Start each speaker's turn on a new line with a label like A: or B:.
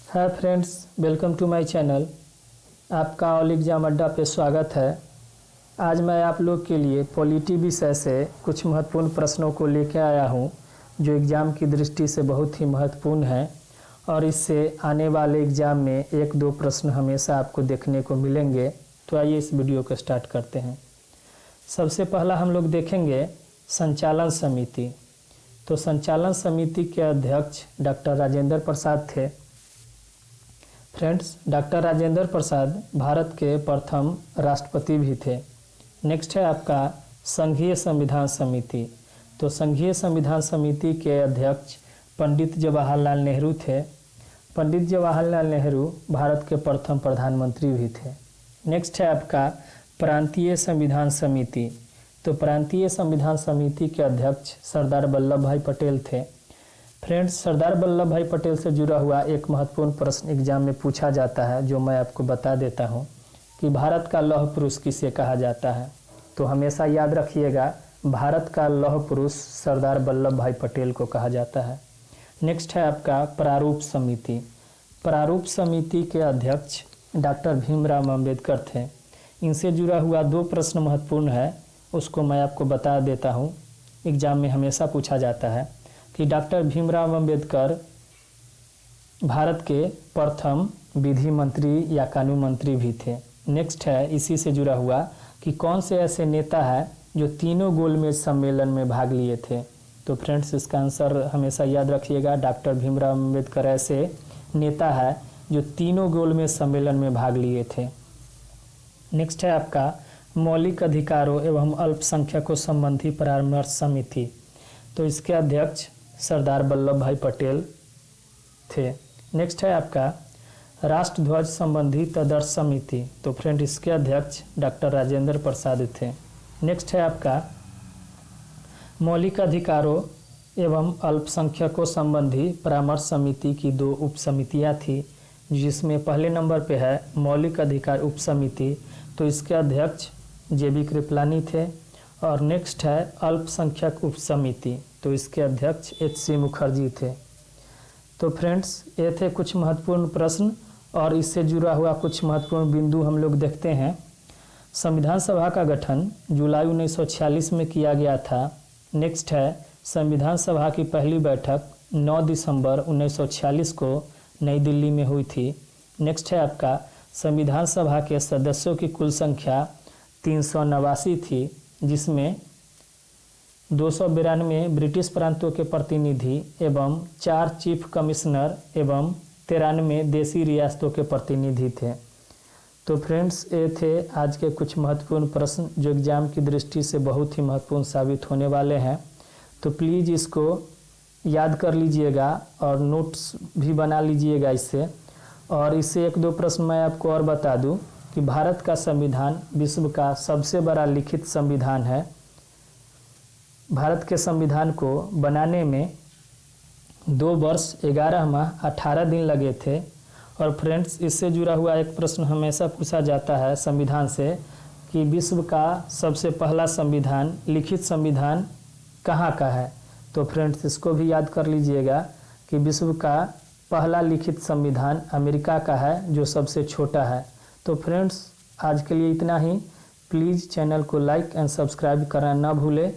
A: Hi friends, welcome to my channel. आपका all exam Adda पे स्वागत है। आज मैं आप लोग के लिए पॉलिटी विषय से कुछ महत्वपूर्ण प्रश्नों को लेकर आया हूं, जो एग्ज़ाम की दृष्टि से बहुत ही महत्वपूर्ण है और इससे आने वाले एग्ज़ाम में एक दो प्रश्न हमेशा आपको देखने को मिलेंगे। तो आइए इस वीडियो को स्टार्ट करते हैं। सबसे पहला हम लोग देखेंगे संचालन समिति। तो संचालन समिति के अध्यक्ष डॉक्टर राजेंद्र प्रसाद थे। फ्रेंड्स, डॉक्टर राजेंद्र प्रसाद भारत के प्रथम राष्ट्रपति भी थे। नेक्स्ट है आपका संघीय संविधान समिति। तो संघीय संविधान समिति के अध्यक्ष पंडित जवाहरलाल नेहरू थे। पंडित जवाहरलाल नेहरू भारत के प्रथम प्रधानमंत्री भी थे। नेक्स्ट है आपका प्रांतीय संविधान समिति। तो प्रांतीय संविधान समिति के अध्यक्ष सरदार वल्लभ भाई पटेल थे। फ्रेंड्स, सरदार वल्लभ भाई पटेल से जुड़ा हुआ एक महत्वपूर्ण प्रश्न एग्जाम में पूछा जाता है, जो मैं आपको बता देता हूं कि भारत का लौह पुरुष किसे कहा जाता है। तो हमेशा याद रखिएगा, भारत का लौह पुरुष सरदार वल्लभ भाई पटेल को कहा जाता है। नेक्स्ट है आपका प्रारूप समिति। प्रारूप समिति के अध्यक्ष डॉक्टर भीमराव अम्बेडकर थे। इनसे जुड़ा हुआ दो प्रश्न महत्वपूर्ण है, उसको मैं आपको बता देता हूँ। एग्जाम में हमेशा पूछा जाता है कि डॉक्टर भीमराव अम्बेडकर भारत के प्रथम विधि मंत्री या कानून मंत्री भी थे। नेक्स्ट है इसी से जुड़ा हुआ कि कौन से ऐसे नेता है जो तीनों गोलमेज सम्मेलन में भाग लिए थे। तो फ्रेंड्स, इसका आंसर हमेशा याद रखिएगा, डॉक्टर भीमराव अम्बेडकर ऐसे नेता है जो तीनों गोलमेज सम्मेलन में भाग लिए थे। नेक्स्ट है आपका मौलिक अधिकारों एवं अल्पसंख्यकों संबंधी परामर्श समिति। तो इसके अध्यक्ष सरदार वल्लभ भाई पटेल थे। नेक्स्ट है आपका राष्ट्रध्वज संबंधी तदर्श समिति। तो फ्रेंड, इसके अध्यक्ष डॉक्टर राजेंद्र प्रसाद थे। नेक्स्ट है आपका मौलिक अधिकारों एवं अल्पसंख्यकों संबंधी परामर्श समिति की दो उप समितियाँ थी, जिसमें पहले नंबर पे है मौलिक अधिकार उप समिति। तो इसके अध्यक्ष JB कृपलानी थे। और नेक्स्ट है अल्पसंख्यक उप समिति। तो इसके अध्यक्ष HC मुखर्जी थे। तो फ्रेंड्स, ये थे कुछ महत्वपूर्ण प्रश्न और इससे जुड़ा हुआ कुछ महत्वपूर्ण बिंदु हम लोग देखते हैं। संविधान सभा का गठन जुलाई 1946 में किया गया था। नेक्स्ट है संविधान सभा की पहली बैठक 9 दिसंबर 1946 को नई दिल्ली में हुई थी। नेक्स्ट है आपका संविधान सभा के सदस्यों की कुल संख्या 389 थी, जिसमें 292 ब्रिटिश प्रांतों के प्रतिनिधि एवं 4 चीफ कमिश्नर एवं 93 देसी रियासतों के प्रतिनिधि थे। तो फ्रेंड्स, ये थे आज के कुछ महत्वपूर्ण प्रश्न जो एग्जाम की दृष्टि से बहुत ही महत्वपूर्ण साबित होने वाले हैं। तो प्लीज़ इसको याद कर लीजिएगा और नोट्स भी बना लीजिएगा इससे। और इससे एक दो प्रश्न मैं आपको और बता दूं कि भारत का संविधान विश्व का सबसे बड़ा लिखित संविधान है। भारत के संविधान को बनाने में 2 वर्ष 11 माह 18 दिन लगे थे। और फ्रेंड्स, इससे जुड़ा हुआ एक प्रश्न हमेशा पूछा जाता है संविधान से कि विश्व का सबसे पहला संविधान, लिखित संविधान कहाँ का है। तो फ्रेंड्स, इसको भी याद कर लीजिएगा कि विश्व का पहला लिखित संविधान अमेरिका का है, जो सबसे छोटा है। तो फ्रेंड्स, आज के लिए इतना ही। प्लीज़ चैनल को लाइक एंड सब्सक्राइब करना ना भूलें।